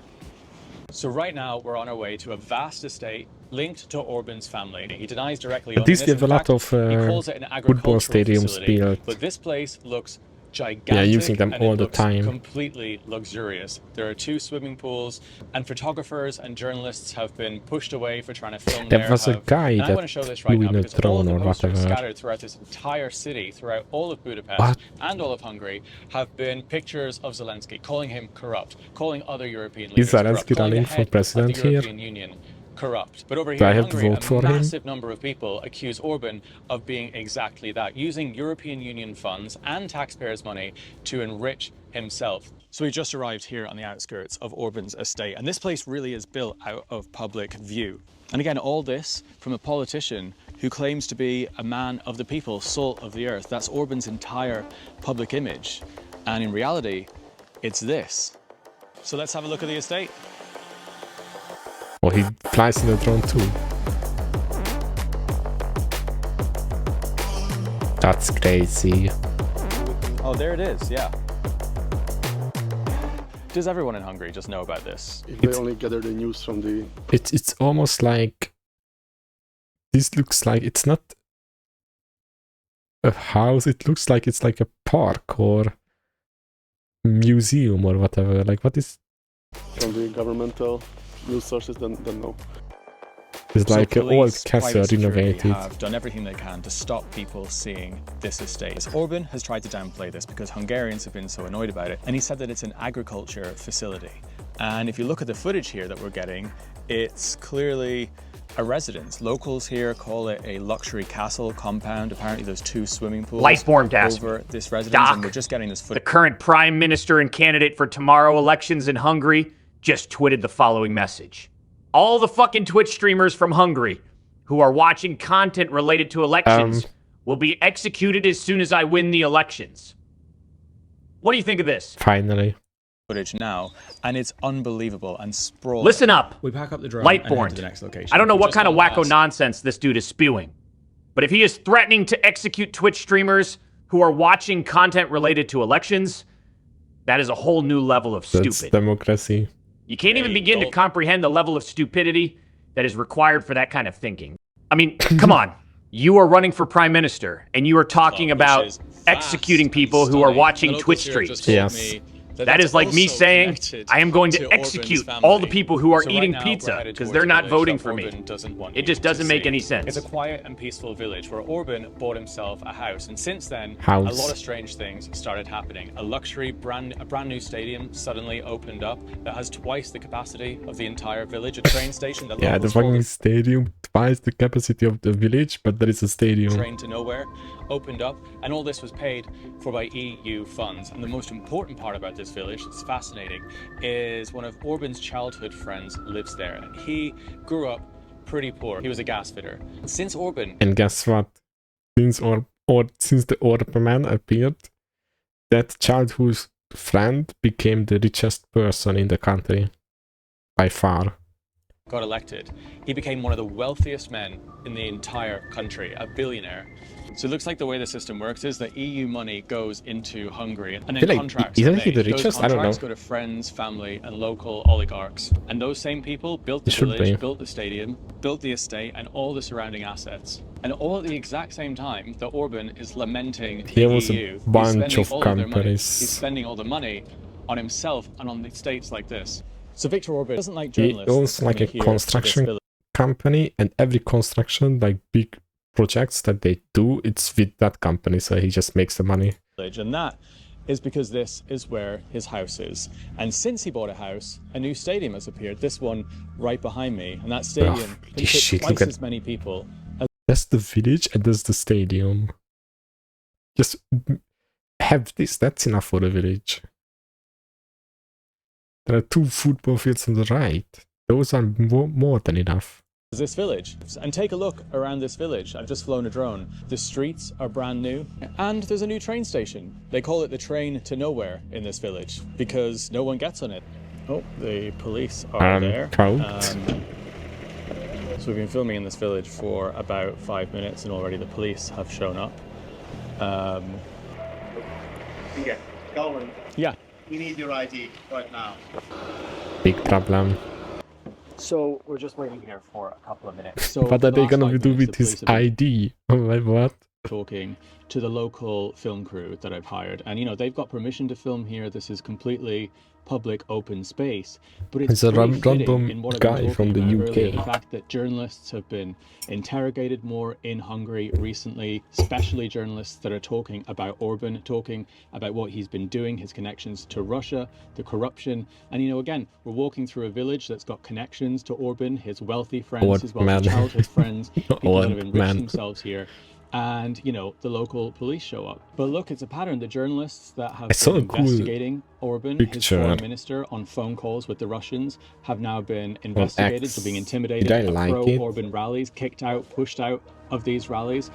So right now we're on our way to a vast estate linked to Orban's family. He denies directly owning this. At least we have a lot of he calls it an football agricultural stadiums facility, built. but this place looks gigantic, using them and all it the looks time. completely luxurious. There are 2 swimming pools, and photographers and journalists have been pushed away for trying to film There was a guy and I that want to show this right flew now in a because all of drone the or posters whatever. scattered throughout this entire city, throughout all of Budapest What? and all of Hungary, have been pictures of Zelensky, calling him corrupt, calling other European leaders Is Zelensky corrupt, calling running the for head president of the here? European Union corrupt. But over Do here I in have to Hungary, vote for a him? massive number of people accuse Orban of being exactly that, using European Union funds and taxpayers' money to enrich himself. So we just arrived here on the outskirts of Orban's estate, and this place really is built out of public view. And again, all this from a politician who claims to be a man of the people, salt of the earth. That's Orban's entire public image. And in reality, it's this. So let's have a look at the estate. Well, he flies in the drone too. That's crazy. Oh, there it is, yeah. Does everyone in Hungary just know about this? If they only gather the news from the... It's almost like... This looks like it's not a house, it looks like it's like a park or museum or whatever. Like, what is... From the governmental news sources, then no. It's So like an old police, castle private security renovated. have done everything they can to stop people seeing this estate. Orban has tried to downplay this because Hungarians have been so annoyed about it, and he said that it's an agriculture facility. And if you look at the footage here that we're getting, it's clearly a residence. Locals here call it a luxury castle compound. Apparently there's 2 swimming pools over this residence, Doc, and we're just getting this the footage. current prime minister and candidate for tomorrow elections in Hungary just tweeted the following message. All the fucking Twitch streamers from Hungary who are watching content related to elections will be executed as soon as I win the elections. What do you think of this? Finally. Footage now, and it's unbelievable and sprawling. Listen up. We pack up the drone and head Lightborn. to the next location. I don't know We what just kind of got wacko past- nonsense this dude is spewing. But if he is threatening to execute Twitch streamers who are watching content related to elections, that is a whole new level of That's stupid. democracy. You can't even begin to comprehend the level of stupidity that is required for that kind of thinking. I mean, come on. You are running for prime minister, and you are talking about executing people who are watching Twitch streams. Yes. That is like me saying, I am going to execute all the people who are eating pizza because they're not voting for me. It just doesn't make any sense. It's a quiet and peaceful village where Orban bought himself a house, and since then, House. a lot of strange things started happening. A luxury brand new stadium suddenly opened up that has twice the capacity of the entire village. A train station that Yeah, the locals call fucking stadium, twice the capacity of the village, but there is a stadium. train to nowhere opened up, and all this was paid for by EU funds. And the most important part about this village, it's fascinating, is one of Orban's childhood friends lives there, and he grew up pretty poor. He was a gas fitter. Since Orban And guess what? Since the Orban man appeared, that childhood friend became the richest person in the country. By far. got elected, he became one of the wealthiest men in the entire country, a billionaire. So it looks like the way the system works is that EU money goes into Hungary, and then Like, contracts isn't are he made. the Those richest? I don't contracts know. go to friends, family, and local oligarchs. And those same people built the It should village, be. built the stadium, built the estate, and all the surrounding assets. And all at the exact same time that Orban is lamenting He the owns a EU. bunch He's spending of all their money. companies. He's spending all the money on himself and on the states like this. So Viktor Orban doesn't like He journalists. owns like a coming here to this construction village. company, and every construction, like big projects that they do, it's with that company, so he just makes the money. And that is because this is where his house is. And since he bought a house, a new stadium has appeared, this one right behind me. And that stadium can holy fit shit, twice look at- as many people as That's the village and that's the stadium. Just have this, that's enough for the village. There are 2 football fields on the right. Those are more than enough. this village. And take a look around this village. I've just flown a drone. The streets are brand new, and there's a new train station. They call it the train to nowhere in this village because no one gets on it. Oh, the police are there. So we've been filming in this village for about 5 minutes, and already the police have shown up. Yeah, Golan. Yeah. We need your ID right now. Big problem. So we're just waiting here for a couple of minutes. So What are they gonna do with his ID? Oh my, what? talking to the local film crew that I've hired, and you know they've got permission to film here. This is completely public, open space, but it's a pretty fitting random in what I've guy been from talking the about earlier, UK. the fact that journalists have been interrogated more in Hungary recently, especially journalists that are talking about Orban, talking about what he's been doing, his connections to Russia, the corruption, and you know, again, we're walking through a village that's got connections to Orban, his wealthy friends, his wealthy childhood friends, people that have enriched themselves here. And, you know, the local police show up. But look, it's a pattern. The journalists that have been investigating Orban, his foreign minister, on phone calls with the Russians, have now been investigated for being intimidated at pro-Orban rallies, kicked out, pushed out of these rallies.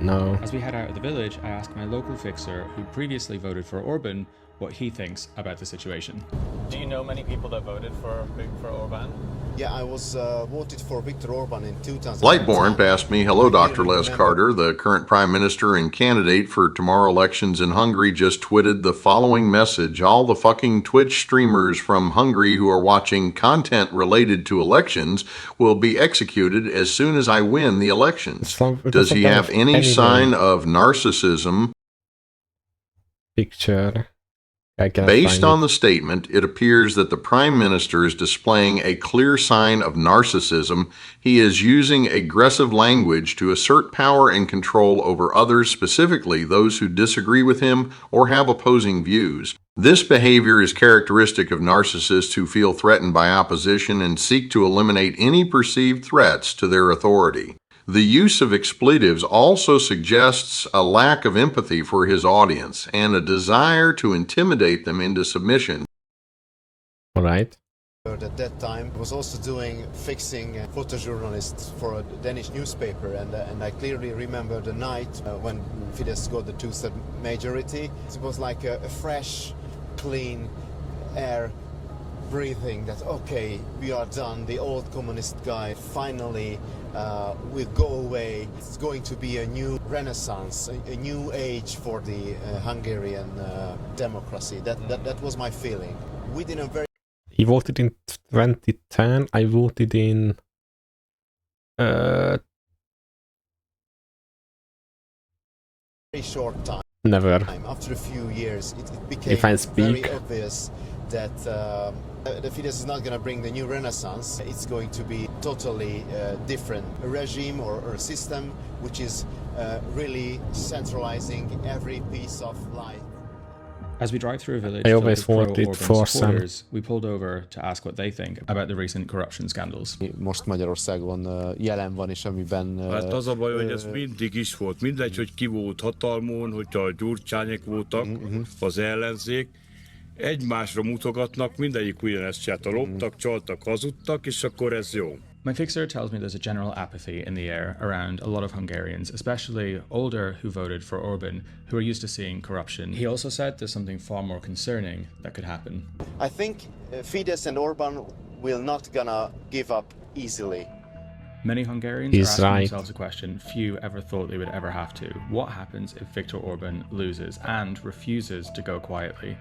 No. As we head out of the village, I ask my local fixer, who previously voted for Orban, what he thinks about the situation. Do you know many people that voted for Orban? Yeah, I was voted for Viktor Orban in 2000. Lightborn asked me, hello, Dr. Les Carter. The current prime minister and candidate for tomorrow elections in Hungary just tweeted the following message. All the fucking Twitch streamers from Hungary who are watching content related to elections will be executed as soon as I win the elections. Does he have any sign of narcissism? Picture. Based on the statement, it appears that the Prime Minister is displaying a clear sign of narcissism. He is using aggressive language to assert power and control over others, specifically those who disagree with him or have opposing views. This behavior is characteristic of narcissists who feel threatened by opposition and seek to eliminate any perceived threats to their authority. The use of expletives also suggests a lack of empathy for his audience and a desire to intimidate them into submission. All right. At that time, I was also fixing photojournalists for a Danish newspaper, and I clearly remember the night when Fidesz got the two-thirds majority. It was like a fresh, clean air breathing that, okay, we are done. The old communist guy finally will go away. It's going to be a new renaissance, a new age for the Hungarian democracy. That was my feeling. Within a very... He voted in 2010. I voted in... very short time. Never. After a few years, it became very obvious that the Fidesz is not going to bring the new renaissance. It's going to be totally different regime or system, which is really centralizing every piece of life. As we drive through a village I always voted for supporters, we pulled over to ask what they think about the recent corruption scandals. Most Magyarországon jelen van, és amiben... Hát az a baj, hogy ez mindig is volt. Mindegy, hogy ki volt hatalmon, hogyha a Gyurcsányék voltak, az ellenzék, egymásra mutogatnak, mindegyik ugyanezt csinálta. Loptak, csaltak, hazudtak, és akkor ez jó. My fixer tells me there's a general apathy in the air around a lot of Hungarians, especially older who voted for Orban, who are used to seeing corruption. He also said there's something far more concerning that could happen. I think Fidesz and Orban will not gonna give up easily. Many Hungarians are asking themselves a question few ever thought they would ever have to. What happens if Viktor Orban loses and refuses to go quietly?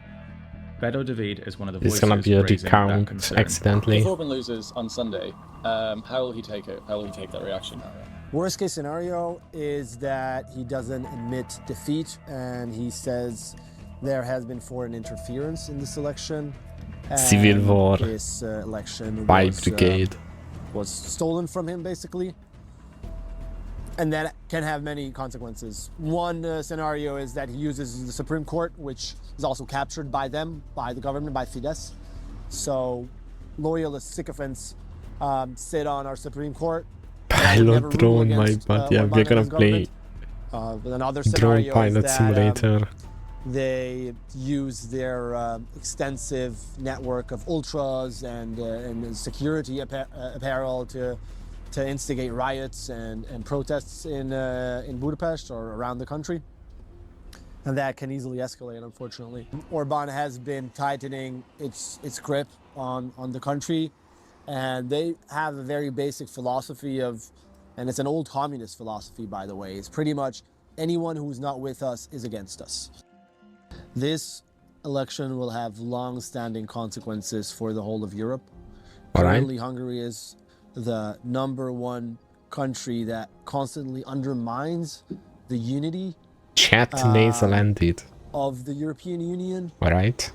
Beto David is one of the voices gonna be a raising recount that concern. accidentally. If Orban loses on Sunday, how will he take it? How will he take that reaction? Worst case scenario is that he doesn't admit defeat and he says there has been foreign interference in this election. Civil war. This election Brigade. was stolen from him, basically. And that can have many consequences. One scenario is that he uses the Supreme Court, which is also captured by them, by the government, by Fidesz. So loyalist sycophants sit on our Supreme Court. Pilot drone, my bad. Yeah, we're gonna play another drone scenario pilot is that, simulator. they use their extensive network of ultras and security apparel to instigate riots and protests in Budapest or around the country. And that can easily escalate, unfortunately. Orban has been tightening its grip on the country, and they have a very basic philosophy of, and it's an old communist philosophy, by the way. It's pretty much anyone who's not with us is against us. This election will have long-standing consequences for the whole of Europe. Currently, Hungary is the #1 country that constantly undermines the unity of the European Union. Alright.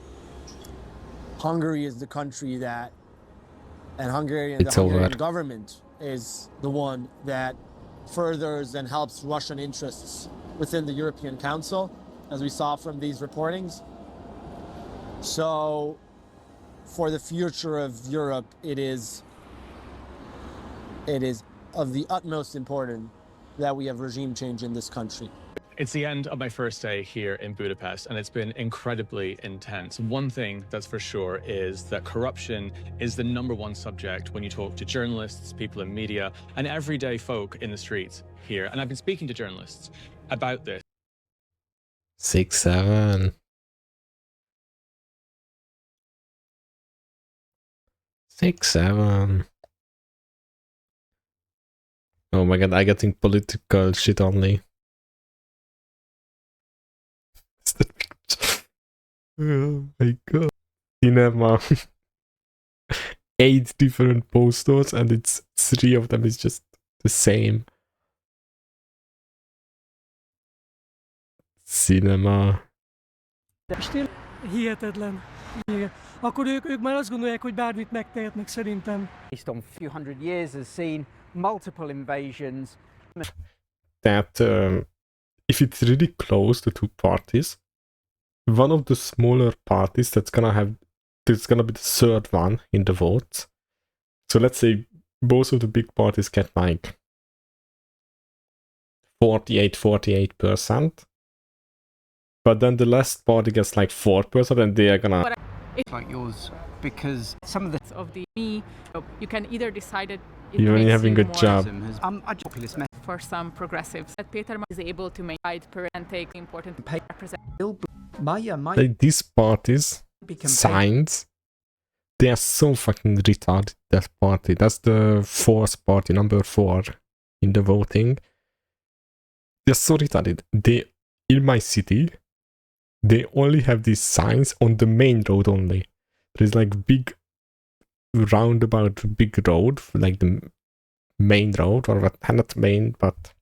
Hungary is the country that, and the Hungarian government is the one that furthers and helps Russian interests within the European Council, as we saw from these reportings. So, for the future of Europe, it is of the utmost importance that we have regime change in this country. It's the end of my first day here in Budapest, and it's been incredibly intense. One thing that's for sure is that corruption is the #1 subject when you talk to journalists, people in media, and everyday folk in the streets here. And I've been speaking to journalists about this. 6-7. 6-7. Oh my god, I getting political shit only. Oh my god. Cinema. 8 different posters and it's 3 of them is just the same. Cinema. Hihetetlen. Igen. Akkor ők már azt gondolják, hogy bármit megtehetnek szerintem. Based on few hundred years has seen multiple invasions. That if it's really close to 2 parties, one of the smaller parties that's gonna be the 3rd one in the votes. So let's say both of the big parties get like 48%. But then the last party gets like 4% and they are gonna... It's like yours, because some of the you can either decide that you're only having a job. For some progressives, that Peter is able to make and take important represent. Like these parties, signs, they are so fucking retarded, that party. That's the 4th party, number 4 in the voting. They're so retarded. In my city, they only have these signs on the main road only. There's like big roundabout, big road, like the main road, or what, not main, but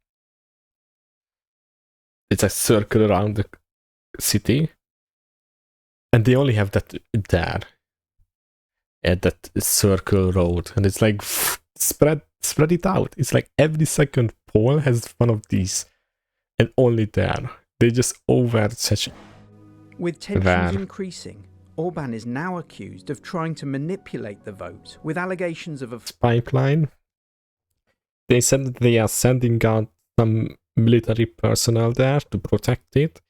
it's a circle around the city. And they only have that there, at that circle road. And it's like, spread it out. It's like every second pole has one of these. And only there. They just oversaturate. With tensions increasing, Orban is now accused of trying to manipulate the vote with allegations of a pipeline. They said that they are sending out some military personnel there to protect it.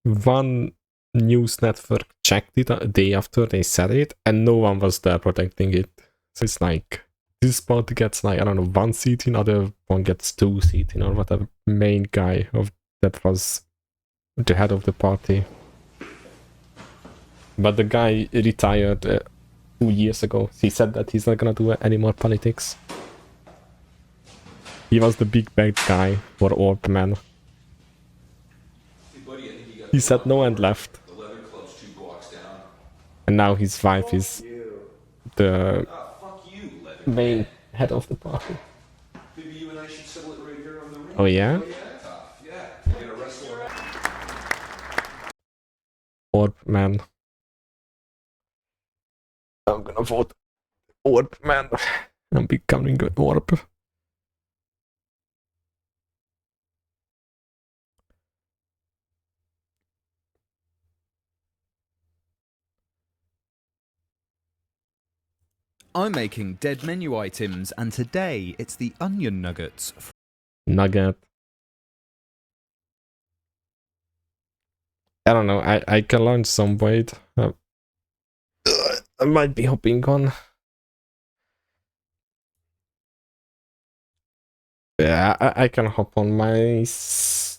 One news network checked it a day after they said it, and no one was there protecting it. So it's like, this party gets like, I don't know, 1 seat in, other one gets 2 seats in, or whatever. Main guy that was the head of the party. But the guy retired 2 years ago. He said that he's not gonna do any more politics. He was the big bad guy for Orban. He said no and left. And now his wife is the main head of the party. Oh yeah? Orban. I'm gonna vote Orban. I'm becoming an Orb. I'm making dead menu items, and today it's the onion nuggets. Nugget. I don't know, I can launch some weight. I might be hopping on. Yeah, I can hop on myself.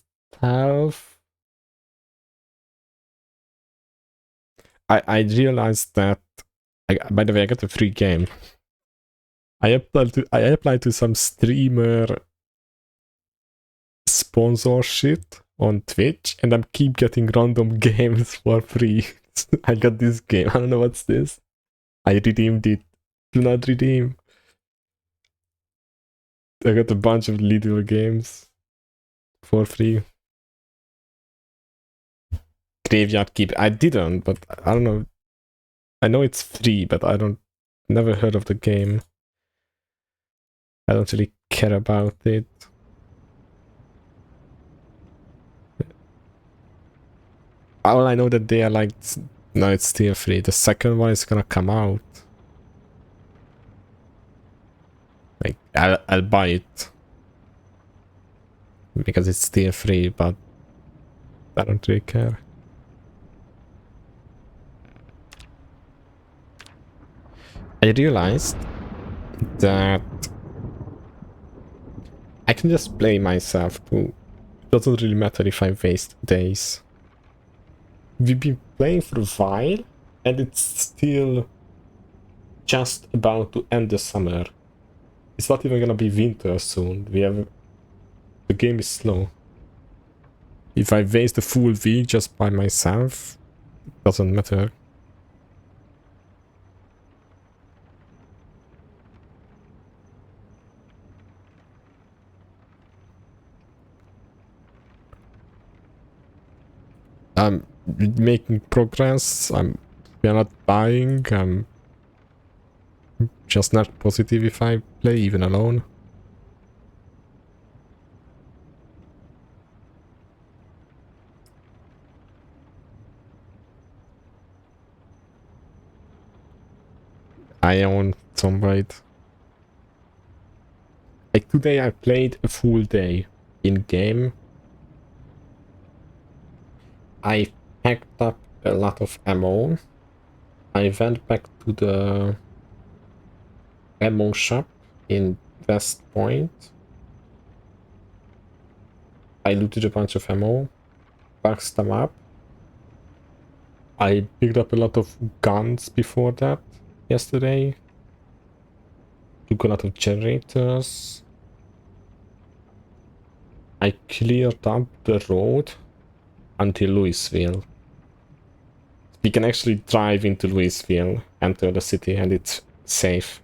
I realized that, by the way, I got a free game. I applied to some streamer sponsorship on Twitch, and I keep getting random games for free. I got this game. I don't know what's this. I redeemed it. Do not redeem. I got a bunch of little games. for free. Graveyard Keep. I didn't, but I don't know. I know it's free, but never heard of the game. I don't really care about it. All I know that they are like, no, it's still free. The second one is gonna come out. Like, I'll buy it. Because it's still free, but I don't really care. I realized that I can just play myself too. It doesn't really matter if I waste days. We've been playing for a while, and it's still just about to end the summer. It's not even gonna be winter soon. The game is slow. If I waste a full week just by myself, it doesn't matter. I'm making progress. We are not dying. I'm just not positive if I play even alone. I own Tomb Raider. Like today I played a full day in game. I packed up a lot of ammo. I went back to the ammo shop in West Point. I looted a bunch of ammo, boxed them up. I picked up a lot of guns before that yesterday. Took a lot of generators. I cleared up the road until Louisville. We can actually drive into Louisville, enter the city, and it's safe.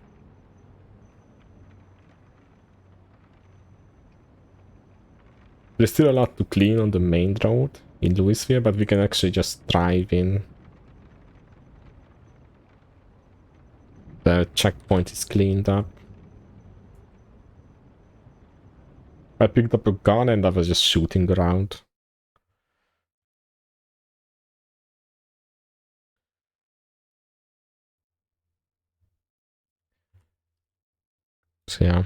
There's still a lot to clean on the main road in Louisville, but we can actually just drive in. The checkpoint is cleaned up. I picked up a gun and I was just shooting around. So yeah.